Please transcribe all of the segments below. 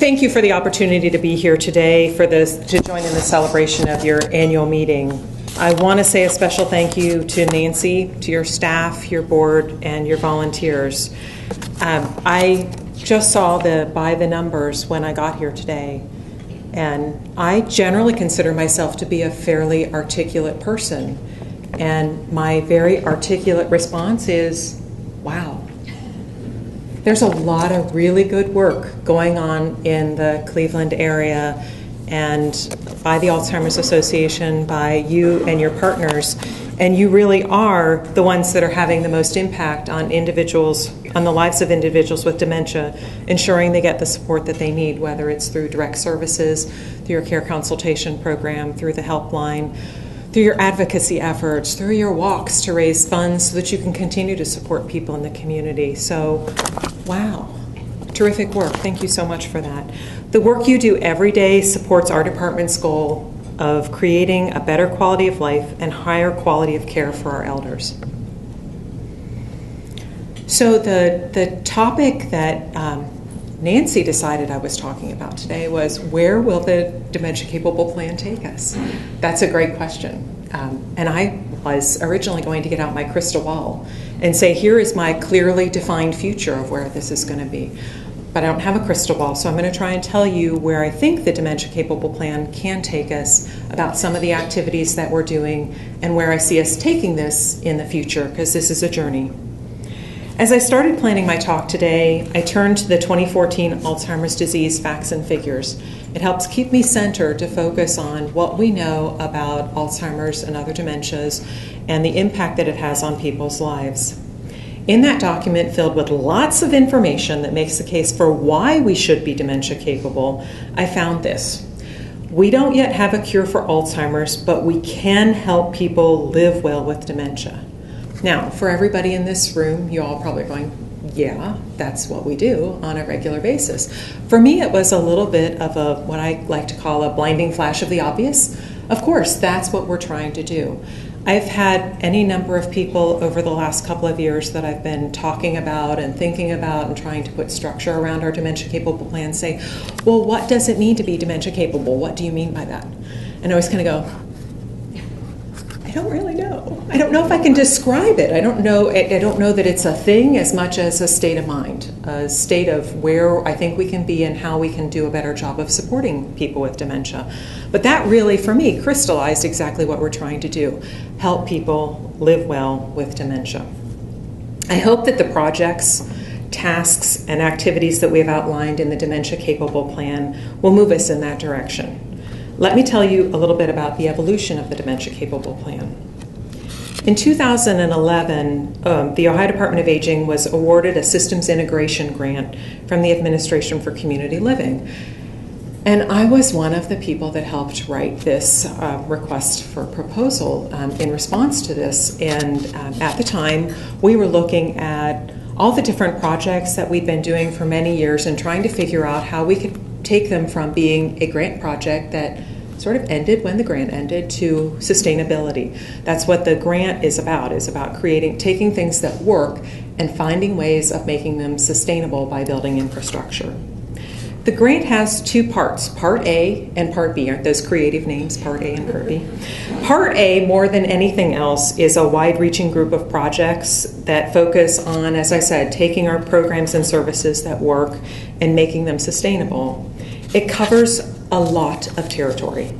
Thank you for the opportunity to be here today to join in the celebration of your annual meeting. I want to say a special thank you to Nancy, to your staff, your board, and your volunteers. I just saw by the numbers when I got here today, and I generally consider myself to be a fairly articulate person, and my very articulate response is, wow. There's a lot of really good work going on in the Cleveland area and by the Alzheimer's Association, by you and your partners, and you really are the ones that are having the most impact on individuals, on the lives of individuals with dementia, ensuring they get the support that they need, whether it's through direct services, through your care consultation program, through the helpline, through your advocacy efforts, through your walks to raise funds so that you can continue to support people in the community. So, wow, terrific work. Thank you so much for that. The work you do every day supports our department's goal of creating a better quality of life and higher quality of care for our elders. So the topic that Nancy decided I was talking about today was, where will the Dementia Capable Plan take us? That's a great question. And I was originally going to get out my crystal ball and say, here is my clearly defined future of where this is going to be. But I don't have a crystal ball, so I'm going to try and tell you where I think the Dementia Capable Plan can take us, about some of the activities that we're doing, and where I see us taking this in the future, because this is a journey. As I started planning my talk today, I turned to the 2014 Alzheimer's disease facts and figures. It helps keep me centered to focus on what we know about Alzheimer's and other dementias and the impact that it has on people's lives. In that document, filled with lots of information that makes the case for why we should be dementia capable, I found this. We don't yet have a cure for Alzheimer's, but we can help people live well with dementia. Now, for everybody in this room, you all probably going, yeah, that's what we do on a regular basis. For me, it was a little bit of what I like to call a blinding flash of the obvious. Of course, that's what we're trying to do. I've had any number of people over the last couple of years that I've been talking about and thinking about and trying to put structure around our Dementia Capable Plan say, well, what does it mean to be dementia capable? What do you mean by that? And I always kind of go, I don't really know. I don't know if I can describe it. I don't know that it's a thing as much as a state of mind, a state of where I think we can be and how we can do a better job of supporting people with dementia. But that really, for me, crystallized exactly what we're trying to do, help people live well with dementia. I hope that the projects, tasks, and activities that we have outlined in the Dementia Capable Plan will move us in that direction. Let me tell you a little bit about the evolution of the Dementia Capable Plan. In 2011, the Ohio Department of Aging was awarded a systems integration grant from the Administration for Community Living. And I was one of the people that helped write this request for proposal in response to this. And at the time, we were looking at all the different projects that we'd been doing for many years and trying to figure out how we could take them from being a grant project that sort of ended when the grant ended to sustainability. That's what the grant is about taking things that work and finding ways of making them sustainable by building infrastructure. The grant has two parts, Part A and Part B. Aren't those creative names, Part A and Part B? Part A, more than anything else, is a wide-reaching group of projects that focus on, as I said, taking our programs and services that work and making them sustainable. It covers a lot of territory,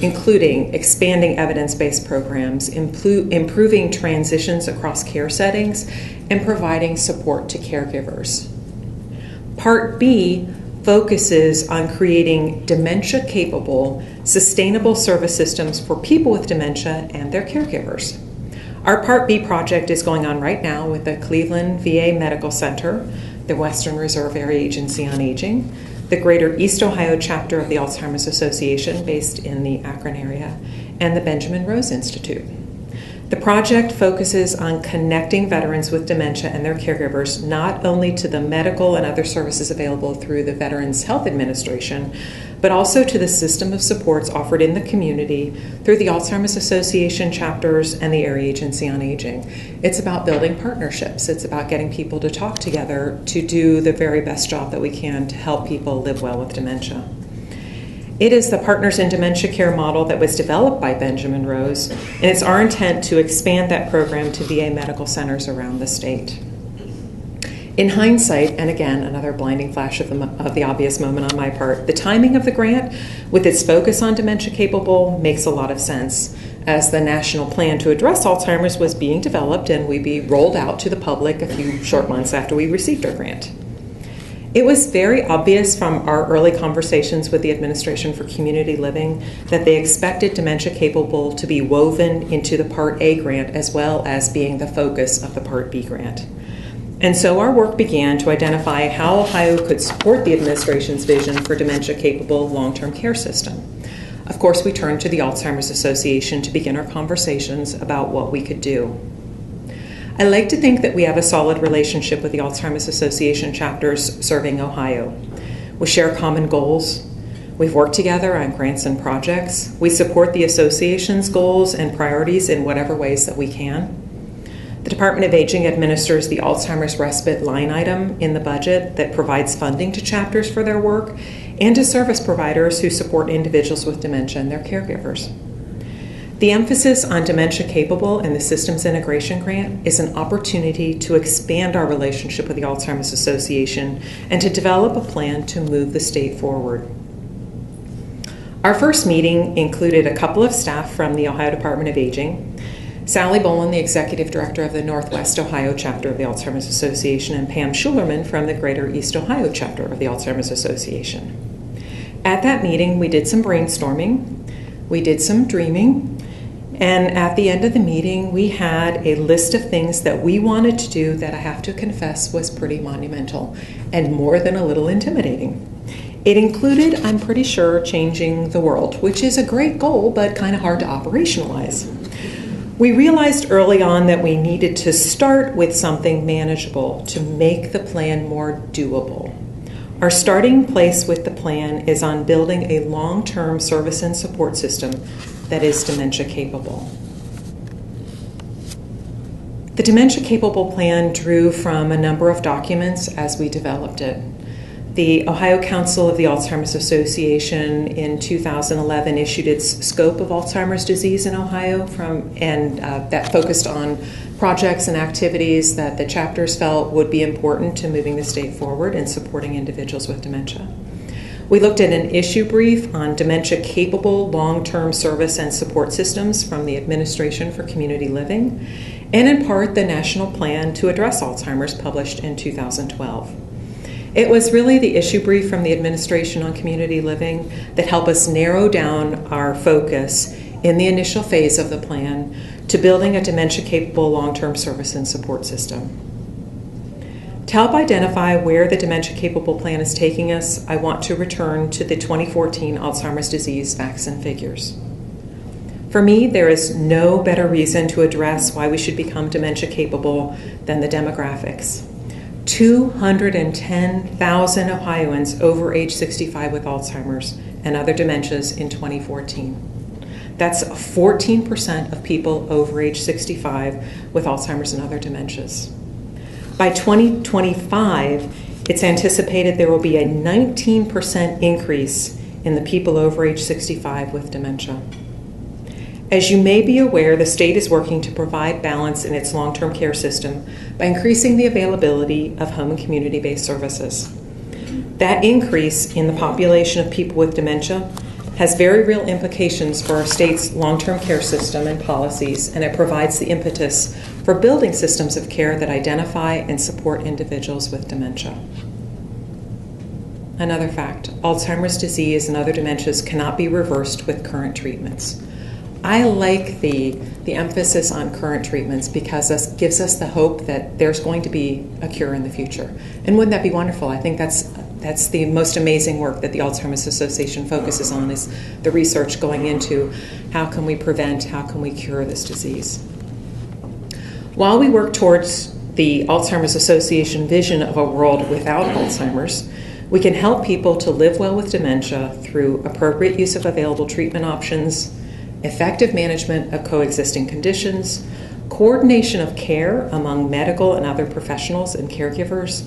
including expanding evidence-based programs, improving transitions across care settings, and providing support to caregivers. Part B focuses on creating dementia-capable, sustainable service systems for people with dementia and their caregivers. Our Part B project is going on right now with the Cleveland VA Medical Center, the Western Reserve Area Agency on Aging, the Greater East Ohio chapter of the Alzheimer's Association based in the Akron area, and the Benjamin Rose Institute. The project focuses on connecting veterans with dementia and their caregivers not only to the medical and other services available through the Veterans Health Administration, but also to the system of supports offered in the community through the Alzheimer's Association chapters and the Area Agency on Aging. It's about building partnerships. It's about getting people to talk together to do the very best job that we can to help people live well with dementia. It is the Partners in Dementia Care model that was developed by Benjamin Rose, and it's our intent to expand that program to VA medical centers around the state. In hindsight, and again, another blinding flash of the obvious moment on my part, the timing of the grant, with its focus on dementia capable, makes a lot of sense, as the national plan to address Alzheimer's was being developed and would be rolled out to the public a few short months after we received our grant. It was very obvious from our early conversations with the Administration for Community Living that they expected dementia capable to be woven into the Part A grant as well as being the focus of the Part B grant. And so our work began to identify how Ohio could support the administration's vision for dementia-capable long-term care system. Of course, we turned to the Alzheimer's Association to begin our conversations about what we could do. I like to think that we have a solid relationship with the Alzheimer's Association chapters serving Ohio. We share common goals. We've worked together on grants and projects. We support the association's goals and priorities in whatever ways that we can. The Department of Aging administers the Alzheimer's respite line item in the budget that provides funding to chapters for their work and to service providers who support individuals with dementia and their caregivers. The emphasis on dementia capable and the systems integration grant is an opportunity to expand our relationship with the Alzheimer's Association and to develop a plan to move the state forward. Our first meeting included a couple of staff from the Ohio Department of Aging, Sally Bolin, the Executive Director of the Northwest Ohio chapter of the Alzheimer's Association, and Pam Schulerman from the Greater East Ohio chapter of the Alzheimer's Association. At that meeting, we did some brainstorming, we did some dreaming, and at the end of the meeting, we had a list of things that we wanted to do that I have to confess was pretty monumental and more than a little intimidating. It included, I'm pretty sure, changing the world, which is a great goal, but kind of hard to operationalize. We realized early on that we needed to start with something manageable to make the plan more doable. Our starting place with the plan is on building a long-term service and support system that is dementia capable. The dementia capable plan drew from a number of documents as we developed it. The Ohio Council of the Alzheimer's Association in 2011 issued its scope of Alzheimer's disease in Ohio that focused on projects and activities that the chapters felt would be important to moving the state forward and supporting individuals with dementia. We looked at an issue brief on dementia-capable long-term service and support systems from the Administration for Community Living, and in part the National Plan to Address Alzheimer's published in 2012. It was really the issue brief from the Administration on Community Living that helped us narrow down our focus in the initial phase of the plan to building a dementia-capable long-term service and support system. To help identify where the dementia-capable plan is taking us, I want to return to the 2014 Alzheimer's disease facts and figures. For me, there is no better reason to address why we should become dementia-capable than the demographics. 210,000 Ohioans over age 65 with Alzheimer's and other dementias in 2014. That's 14% of people over age 65 with Alzheimer's and other dementias. By 2025, it's anticipated there will be a 19% increase in the people over age 65 with dementia. As you may be aware, the state is working to provide balance in its long-term care system by increasing the availability of home and community-based services. That increase in the population of people with dementia has very real implications for our state's long-term care system and policies, and it provides the impetus for building systems of care that identify and support individuals with dementia. Another fact, Alzheimer's disease and other dementias cannot be reversed with current treatments. I like the emphasis on current treatments because this gives us the hope that there's going to be a cure in the future. And wouldn't that be wonderful? I think that's the most amazing work that the Alzheimer's Association focuses on, is the research going into how can we prevent, how can we cure this disease. While we work towards the Alzheimer's Association vision of a world without Alzheimer's, we can help people to live well with dementia through appropriate use of available treatment options, effective management of coexisting conditions, coordination of care among medical and other professionals and caregivers,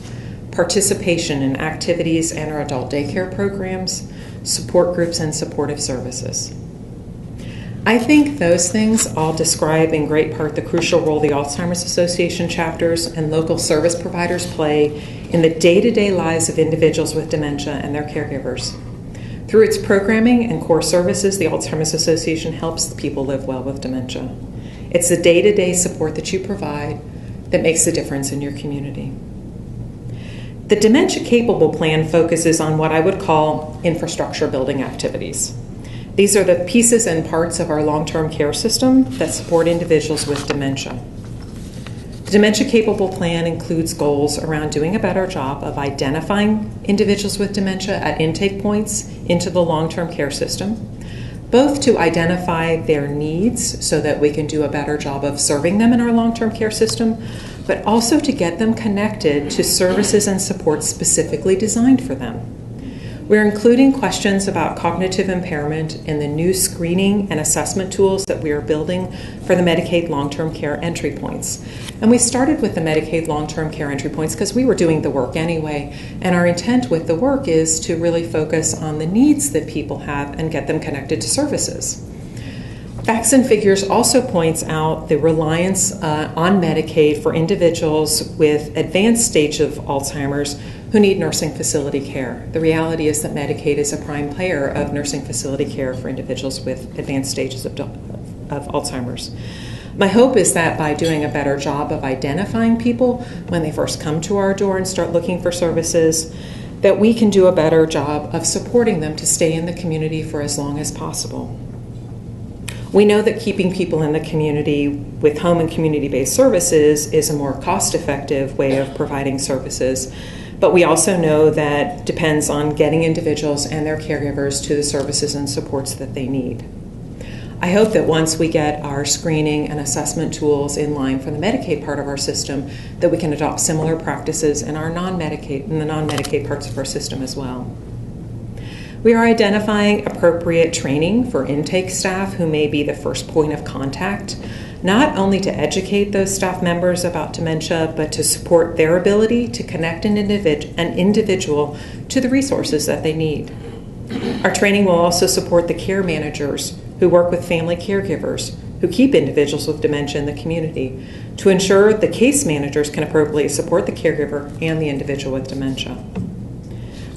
participation in activities and or adult daycare programs, support groups, and supportive services. I think those things all describe in great part the crucial role the Alzheimer's Association chapters and local service providers play in the day-to-day lives of individuals with dementia and their caregivers. Through its programming and core services, the Alzheimer's Association helps the people live well with dementia. It's the day-to-day support that you provide that makes the difference in your community. The Dementia Capable Plan focuses on what I would call infrastructure building activities. These are the pieces and parts of our long-term care system that support individuals with dementia. The Dementia Capable Plan includes goals around doing a better job of identifying individuals with dementia at intake points into the long-term care system, both to identify their needs so that we can do a better job of serving them in our long-term care system, but also to get them connected to services and supports specifically designed for them. We're including questions about cognitive impairment in the new screening and assessment tools that we are building for the Medicaid long-term care entry points. And we started with the Medicaid long-term care entry points because we were doing the work anyway, and our intent with the work is to really focus on the needs that people have and get them connected to services. Facts and Figures also points out the reliance on Medicaid for individuals with advanced stage of Alzheimer's who need nursing facility care. The reality is that Medicaid is a prime player of nursing facility care for individuals with advanced stages of Alzheimer's. My hope is that by doing a better job of identifying people when they first come to our door and start looking for services, that we can do a better job of supporting them to stay in the community for as long as possible. We know that keeping people in the community with home and community-based services is a more cost-effective way of providing services, but we also know that depends on getting individuals and their caregivers to the services and supports that they need. I hope that once we get our screening and assessment tools in line for the Medicaid part of our system, that we can adopt similar practices in our non-Medicaid parts of our system as well. We are identifying appropriate training for intake staff who may be the first point of contact, not only to educate those staff members about dementia, but to support their ability to connect an individual to the resources that they need. Our training will also support the care managers who work with family caregivers who keep individuals with dementia in the community to ensure the case managers can appropriately support the caregiver and the individual with dementia.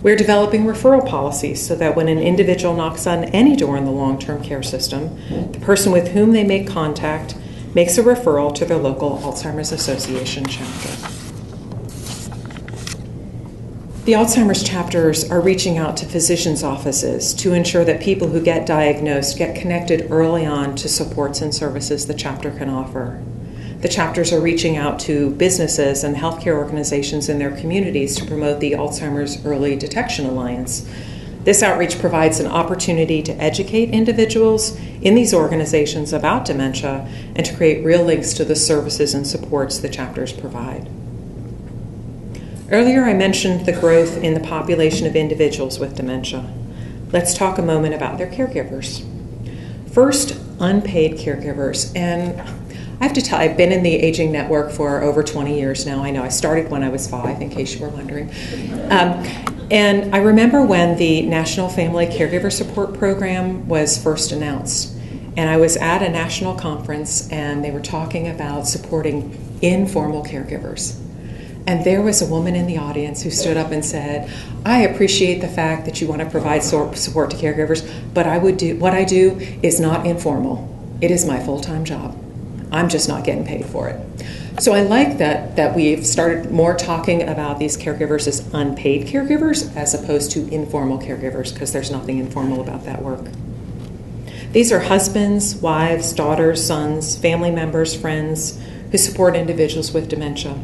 We're developing referral policies so that when an individual knocks on any door in the long-term care system, the person with whom they make contact makes a referral to their local Alzheimer's Association chapter. The Alzheimer's chapters are reaching out to physicians' offices to ensure that people who get diagnosed get connected early on to supports and services the chapter can offer. The chapters are reaching out to businesses and healthcare organizations in their communities to promote the Alzheimer's Early Detection Alliance. This outreach provides an opportunity to educate individuals in these organizations about dementia and to create real links to the services and supports the chapters provide. Earlier, I mentioned the growth in the population of individuals with dementia. Let's talk a moment about their caregivers. First, unpaid caregivers. And I have to tell you, I've been in the Aging Network for over 20 years now. I know I started when I was 5, in case you were wondering. And I remember when the National Family Caregiver Support Program was first announced. And I was at a national conference, and they were talking about supporting informal caregivers. And there was a woman in the audience who stood up and said, I appreciate the fact that you want to provide support to caregivers, but what I do is not informal. It is my full-time job. I'm just not getting paid for it. So I like that we've started more talking about these caregivers as unpaid caregivers as opposed to informal caregivers, because there's nothing informal about that work. These are husbands, wives, daughters, sons, family members, friends who support individuals with dementia.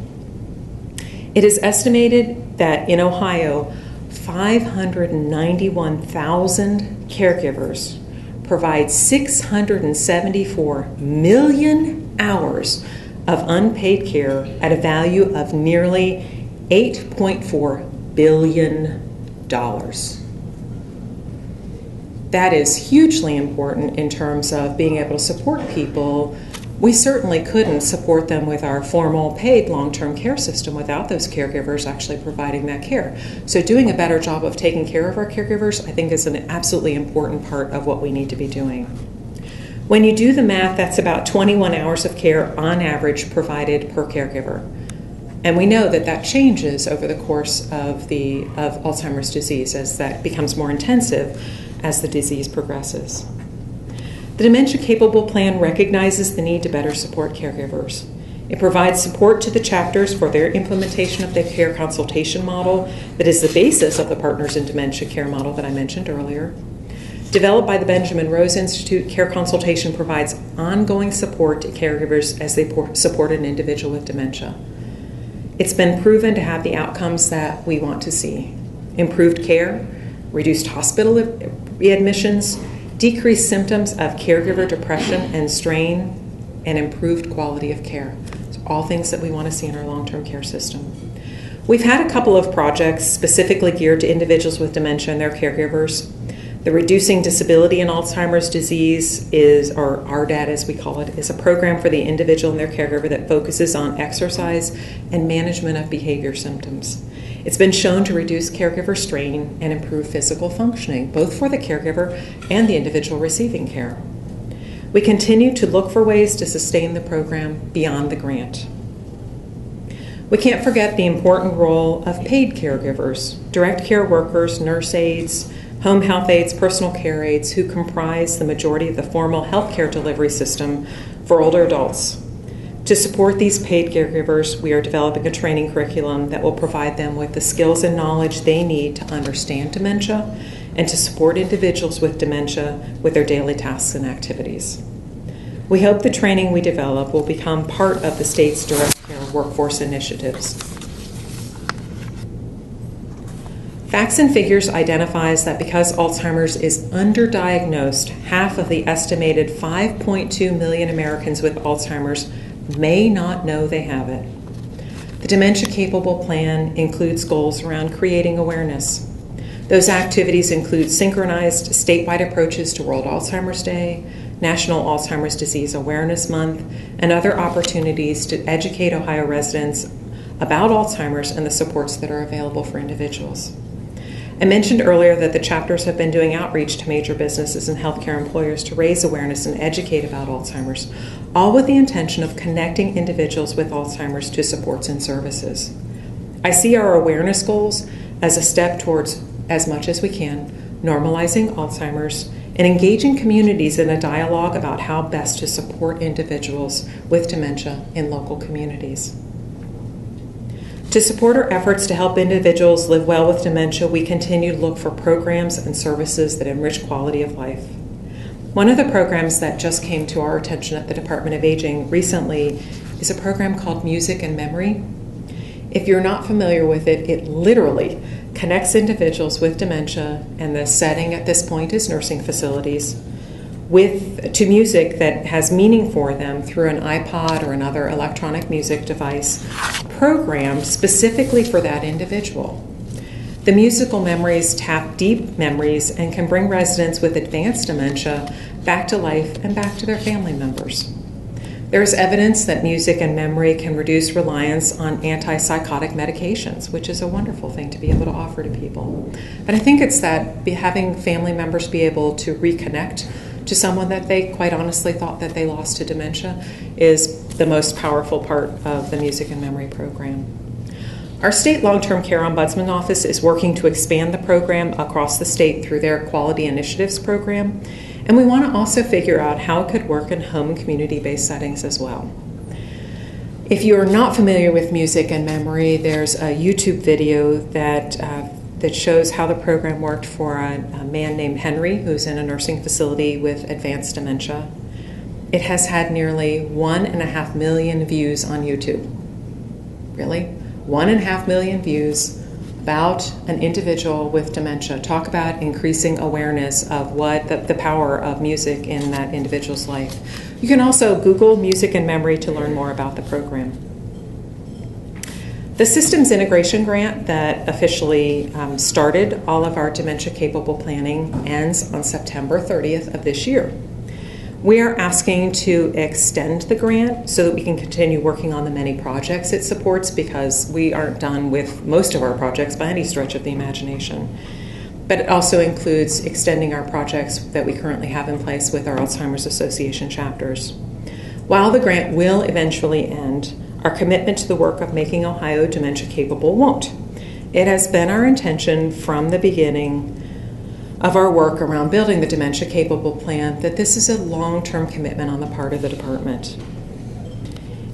It is estimated that in Ohio, 591,000 caregivers provide 674 million hours of unpaid care at a value of nearly $8.4 billion. That is hugely important in terms of being able to support people. We certainly couldn't support them with our formal paid long-term care system without those caregivers actually providing that care. So doing a better job of taking care of our caregivers, I think, is an absolutely important part of what we need to be doing. When you do the math, that's about 21 hours of care on average provided per caregiver. And we know that that changes over the course of Alzheimer's disease as that becomes more intensive as the disease progresses. The Dementia Capable Plan recognizes the need to better support caregivers. It provides support to the chapters for their implementation of the care consultation model that is the basis of the Partners in Dementia care model that I mentioned earlier. Developed by the Benjamin Rose Institute, care consultation provides ongoing support to caregivers as they support an individual with dementia. It's been proven to have the outcomes that we want to see: improved care, reduced hospital readmissions, decreased symptoms of caregiver depression and strain, and improved quality of care. It's all things that we want to see in our long-term care system. We've had a couple of projects specifically geared to individuals with dementia and their caregivers. The Reducing Disability in Alzheimer's Disease or RDAD as we call it, is a program for the individual and their caregiver that focuses on exercise and management of behavior symptoms. It's been shown to reduce caregiver strain and improve physical functioning, both for the caregiver and the individual receiving care. We continue to look for ways to sustain the program beyond the grant. We can't forget the important role of paid caregivers, direct care workers, nurse aides, home health aides, personal care aides, who comprise the majority of the formal healthcare delivery system for older adults. To support these paid caregivers, we are developing a training curriculum that will provide them with the skills and knowledge they need to understand dementia and to support individuals with dementia with their daily tasks and activities. We hope the training we develop will become part of the state's direct care workforce initiatives. Facts and Figures identifies that because Alzheimer's is underdiagnosed, half of the estimated 5.2 million Americans with Alzheimer's may not know they have it. The Dementia Capable Plan includes goals around creating awareness. Those activities include synchronized statewide approaches to World Alzheimer's Day, National Alzheimer's Disease Awareness Month, and other opportunities to educate Ohio residents about Alzheimer's and the supports that are available for individuals. I mentioned earlier that the chapters have been doing outreach to major businesses and healthcare employers to raise awareness and educate about Alzheimer's, all with the intention of connecting individuals with Alzheimer's to supports and services. I see our awareness goals as a step towards, as much as we can, normalizing Alzheimer's and engaging communities in a dialogue about how best to support individuals with dementia in local communities. To support our efforts to help individuals live well with dementia, we continue to look for programs and services that enrich quality of life. One of the programs that just came to our attention at the Department of Aging recently is a program called Music and Memory. If you're not familiar with it, it literally connects individuals with dementia, and the setting at this point is nursing facilities, to music that has meaning for them through an iPod or another electronic music device programmed specifically for that individual. The musical memories tap deep memories and can bring residents with advanced dementia back to life and back to their family members. There is evidence that music and memory can reduce reliance on antipsychotic medications, which is a wonderful thing to be able to offer to people. But I think it's that having family members be able to reconnect to someone that they quite honestly thought that they lost to dementia is the most powerful part of the Music and Memory program. Our state long-term care ombudsman office is working to expand the program across the state through their Quality Initiatives program, and we want to also figure out how it could work in home and community-based settings as well. If you're not familiar with Music and Memory, there's a YouTube video that shows how the program worked for a man named Henry, who's in a nursing facility with advanced dementia. It has had nearly 1.5 million views on YouTube. Really? 1.5 million views about an individual with dementia. Talk about increasing awareness of what the power of music in that individual's life. You can also Google Music and Memory to learn more about the program. The Systems Integration Grant that officially started all of our dementia-capable planning ends on September 30th of this year. We are asking to extend the grant so that we can continue working on the many projects it supports, because we aren't done with most of our projects by any stretch of the imagination. But it also includes extending our projects that we currently have in place with our Alzheimer's Association chapters. While the grant will eventually end, our commitment to the work of making Ohio dementia capable won't. It has been our intention from the beginning of our work around building the Dementia Capable Plan that this is a long-term commitment on the part of the department.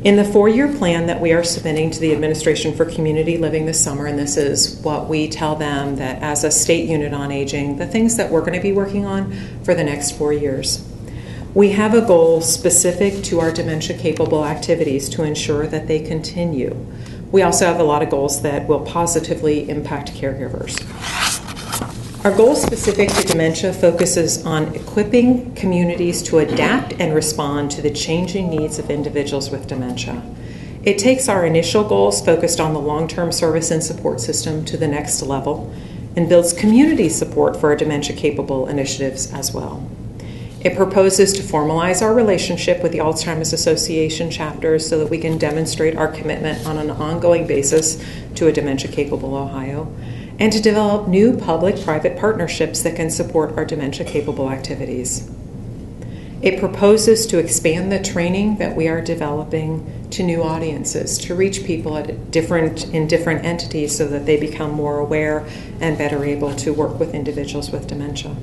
In the 4-year plan that we are submitting to the Administration for Community Living this summer, and this is what we tell them that as a state unit on aging, the things that we're going to be working on for the next 4 years. We have a goal specific to our dementia-capable activities to ensure that they continue. We also have a lot of goals that will positively impact caregivers. Our goal specific to dementia focuses on equipping communities to adapt and respond to the changing needs of individuals with dementia. It takes our initial goals focused on the long-term service and support system to the next level and builds community support for our dementia-capable initiatives as well. It proposes to formalize our relationship with the Alzheimer's Association chapters so that we can demonstrate our commitment on an ongoing basis to a dementia-capable Ohio, and to develop new public-private partnerships that can support our dementia-capable activities. It proposes to expand the training that we are developing to new audiences, to reach people in different entities so that they become more aware and better able to work with individuals with dementia.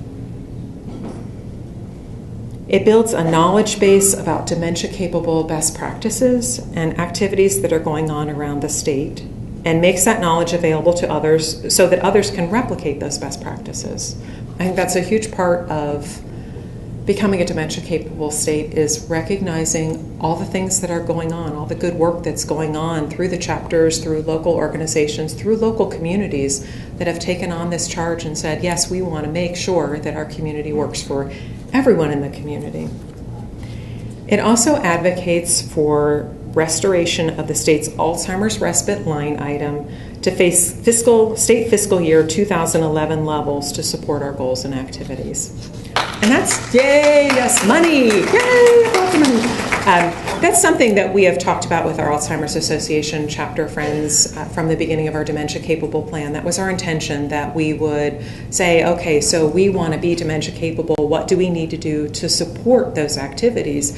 It builds a knowledge base about dementia-capable best practices and activities that are going on around the state, and makes that knowledge available to others so that others can replicate those best practices. I think that's a huge part of becoming a dementia-capable state, is recognizing all the things that are going on, all the good work that's going on through the chapters, through local organizations, through local communities that have taken on this charge and said, yes, we want to make sure that our community works for everyone in the community. It also advocates for restoration of the state's Alzheimer's respite line item to face state fiscal year 2011 levels to support our goals and activities. And that's, yay, yes, money, yay, lots of money. That's something that we have talked about with our Alzheimer's Association chapter friends from the beginning of our Dementia Capable Plan. That was our intention, that we would say, okay, so we want to be dementia capable. What do we need to do to support those activities?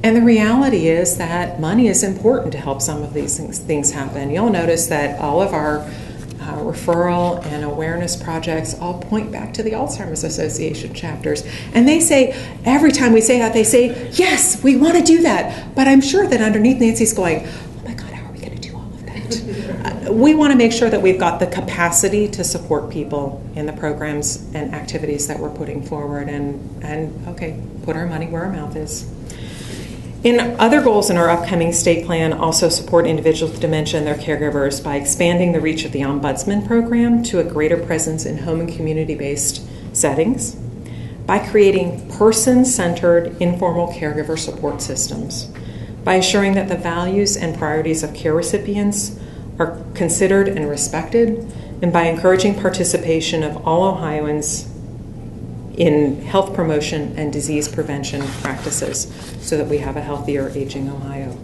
And the reality is that money is important to help some of these things happen. You'll notice that all of our referral and awareness projects all point back to the Alzheimer's Association chapters. And they say, every time we say that, they say, yes, we want to do that. But I'm sure that underneath Nancy's going, oh my God, how are we going to do all of that? We want to make sure that we've got the capacity to support people in the programs and activities that we're putting forward, and okay, put our money where our mouth is. In other goals in our upcoming state plan, also support individuals with dementia and their caregivers by expanding the reach of the Ombudsman program to a greater presence in home and community-based settings, by creating person-centered informal caregiver support systems, by assuring that the values and priorities of care recipients are considered and respected, and by encouraging participation of all Ohioans in health promotion and disease prevention practices so that we have a healthier aging Ohio.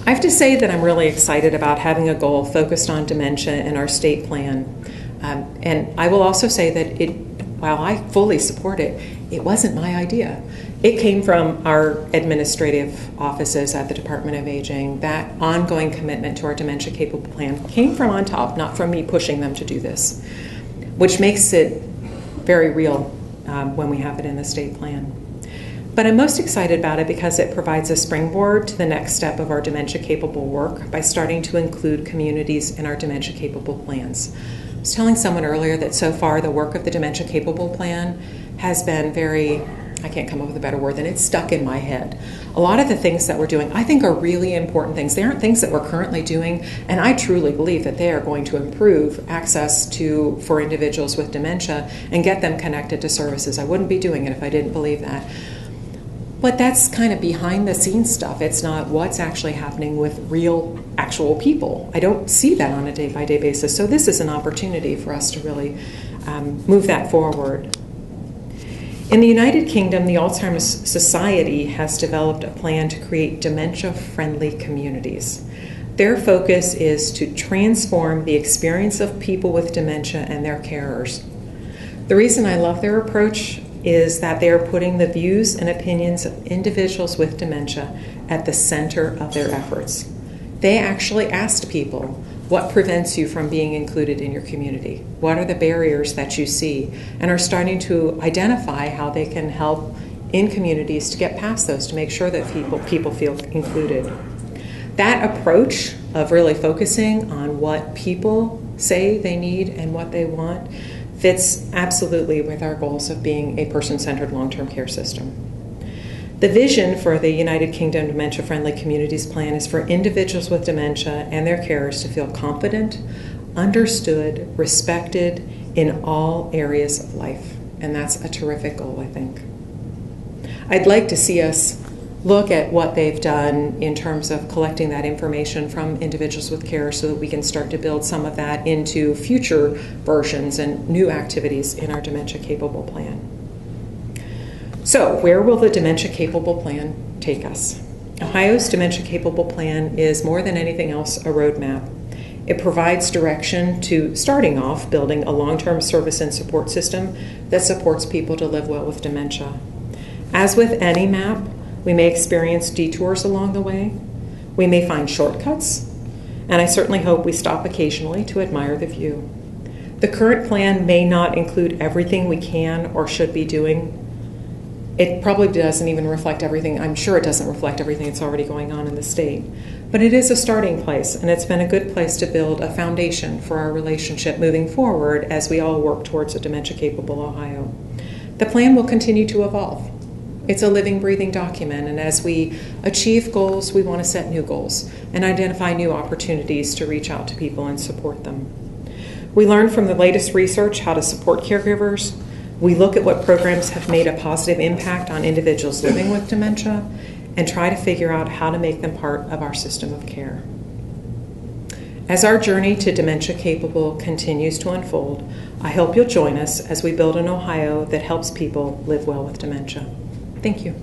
I have to say that I'm really excited about having a goal focused on dementia in our state plan. And I will also say that while I fully support it, it wasn't my idea. It came from our administrative offices at the Department of Aging. That ongoing commitment to our dementia capable plan came from on top, not from me pushing them to do this, which makes it very real when we have it in the state plan. But I'm most excited about it because it provides a springboard to the next step of our dementia-capable work by starting to include communities in our dementia-capable plans. I was telling someone earlier that so far the work of the dementia-capable plan has been very, I can't come up with a better word than it's stuck in my head. A lot of the things that we're doing I think are really important things. They aren't things that we're currently doing, and I truly believe that they are going to improve access for individuals with dementia and get them connected to services. I wouldn't be doing it if I didn't believe that. But that's kind of behind the scenes stuff. It's not what's actually happening with real, actual people. I don't see that on a day-by-day basis. So this is an opportunity for us to really move that forward. In the United Kingdom, the Alzheimer's Society has developed a plan to create dementia-friendly communities. Their focus is to transform the experience of people with dementia and their carers. The reason I love their approach is that they are putting the views and opinions of individuals with dementia at the center of their efforts. They actually asked people, what prevents you from being included in your community? What are the barriers that you see? And are starting to identify how they can help in communities to get past those, to make sure that people feel included. That approach of really focusing on what people say they need and what they want fits absolutely with our goals of being a person-centered long-term care system. The vision for the United Kingdom Dementia-Friendly Communities Plan is for individuals with dementia and their carers to feel confident, understood, respected in all areas of life. And that's a terrific goal, I think. I'd like to see us look at what they've done in terms of collecting that information from individuals with care so that we can start to build some of that into future versions and new activities in our Dementia Capable Plan. So, where will the Dementia Capable Plan take us? Ohio's Dementia Capable Plan is more than anything else a roadmap. It provides direction to starting off building a long-term service and support system that supports people to live well with dementia. As with any map, we may experience detours along the way. We may find shortcuts, and I certainly hope we stop occasionally to admire the view. The current plan may not include everything we can or should be doing. It probably doesn't even reflect everything. I'm sure it doesn't reflect everything that's already going on in the state. But it is a starting place, and it's been a good place to build a foundation for our relationship moving forward as we all work towards a dementia-capable Ohio. The plan will continue to evolve. It's a living, breathing document, and as we achieve goals, we want to set new goals and identify new opportunities to reach out to people and support them. We learn from the latest research how to support caregivers. We look at what programs have made a positive impact on individuals living with dementia and try to figure out how to make them part of our system of care. As our journey to Dementia Capable continues to unfold, I hope you'll join us as we build an Ohio that helps people live well with dementia. Thank you.